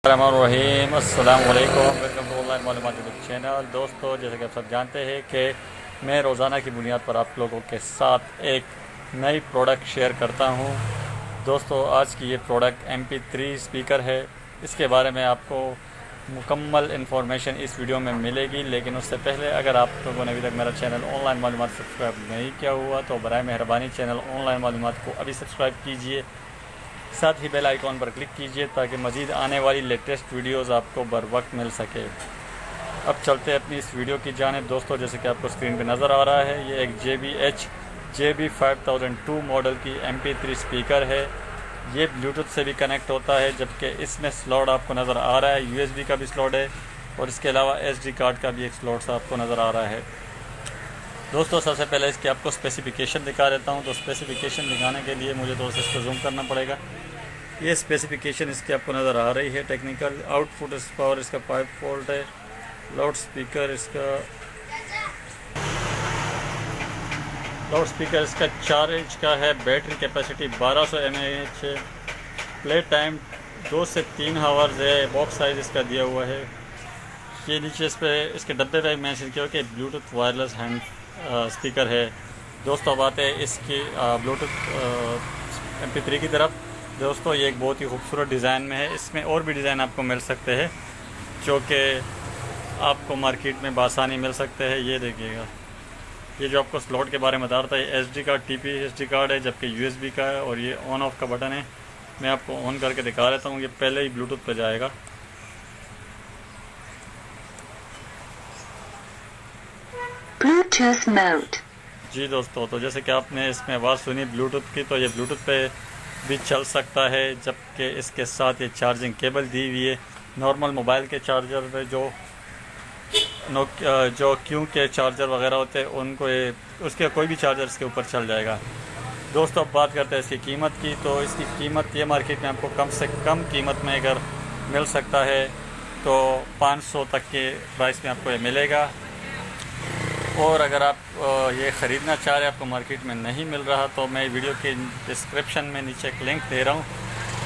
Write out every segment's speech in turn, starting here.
रहीम अस्सलाम वालेकुम, welcome to online मालूमात यूट्यूब चैनल। दोस्तों, जैसे कि आप सब जानते हैं कि मैं रोज़ाना की बुनियाद पर आप लोगों के साथ एक नई प्रोडक्ट शेयर करता हूं। दोस्तों, आज की ये प्रोडक्ट MP3 स्पीकर है। इसके बारे में आपको मुकम्मल इन्फॉर्मेशन इस वीडियो में मिलेगी, लेकिन उससे पहले अगर आप लोगों ने अभी तक मेरा चैनल ऑनलाइन मालूमात सब्सक्राइब नहीं किया हुआ तो बराए मेहरबानी चैनल ऑनलाइन मालूमात को अभी सब्सक्राइब कीजिए। साथ ही बेल आइकॉन पर क्लिक कीजिए ताकि मज़ीद आने वाली लेटेस्ट वीडियोस आपको बर वक्त मिल सके। अब चलते हैं अपनी इस वीडियो की जानिब। दोस्तों, जैसे कि आपको स्क्रीन पे नज़र आ रहा है, ये एक JB5002 मॉडल की MP3 स्पीकर है। ये ब्लूटूथ से भी कनेक्ट होता है, जबकि इसमें स्लॉट आपको नज़र आ रहा है, USB का भी स्लॉट है और इसके अलावा SD कार्ड का भी एक स्लॉट आपको नज़र आ रहा है। दोस्तों, सबसे पहले इसकी आपको स्पेसिफिकेशन दिखा देता हूँ। तो स्पेसिफिकेशन दिखाने के लिए मुझे थोड़ा सा इसको जूम करना पड़ेगा। ये स्पेसिफिकेशन इसकी आपको नज़र आ रही है। टेक्निकल आउटपुट पावर इसका 5 वोल्ट है। लाउड स्पीकर इसका 4 इंच का है। बैटरी कैपेसिटी 1200 mAh है। प्ले टाइम 2 से 3 आवर्स है। बॉक्स साइज़ इसका दिया हुआ है। ये नीचे इस पर इसके डब्बे पे मैंशन किया कि ब्लूटूथ वायरलेस हैंड स्पीकर है। दोस्तों, अब आते हैं इसकी ब्लूटूथ MP3 की तरफ। दोस्तों, ये एक बहुत ही खूबसूरत डिज़ाइन में है। इसमें और भी डिज़ाइन आपको मिल सकते हैं जो कि आपको मार्केट में बआसानी मिल सकते हैं। ये देखिएगा, ये जो आपको स्लॉट के बारे में बता रहा था, ये SD card TP SD card है, जबकि USB का है। और ये ऑन ऑफ का बटन है। मैं आपको ऑन करके दिखा देता हूँ। ये पहले ही ब्लूटूथ पर जाएगा। Bluetooth mode. जी दोस्तों, तो जैसे कि आपने इसमें आवाज़ सुनी ब्लूटूथ की, तो ये ब्लूटूथ पे भी चल सकता है, जबकि इसके साथ ये चार्जिंग केबल दी हुई है। नॉर्मल मोबाइल के चार्जर पे जो क्यू के चार्जर वगैरह होते हैं, उनको ये उसके कोई भी चार्जर इसके ऊपर चल जाएगा। दोस्तों, अब बात करते हैं इसकी कीमत की। तो इसकी कीमत ये मार्केट में आपको कम से कम कीमत में अगर मिल सकता है तो 500 तक के प्राइस में आपको ये मिलेगा। और अगर आप ये ख़रीदना चाह रहे हैं, आपको मार्केट में नहीं मिल रहा, तो मैं वीडियो के डिस्क्रिप्शन में नीचे एक लिंक दे रहा हूँ,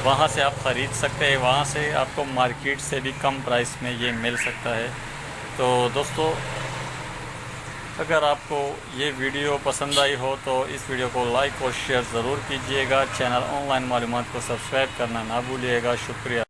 वहाँ से आप ख़रीद सकते हैं। वहाँ से आपको मार्केट से भी कम प्राइस में ये मिल सकता है। तो दोस्तों, अगर आपको ये वीडियो पसंद आई हो तो इस वीडियो को लाइक और शेयर ज़रूर कीजिएगा। चैनल ऑनलाइन मालूमात को सब्सक्राइब करना ना भूलिएगा। शुक्रिया।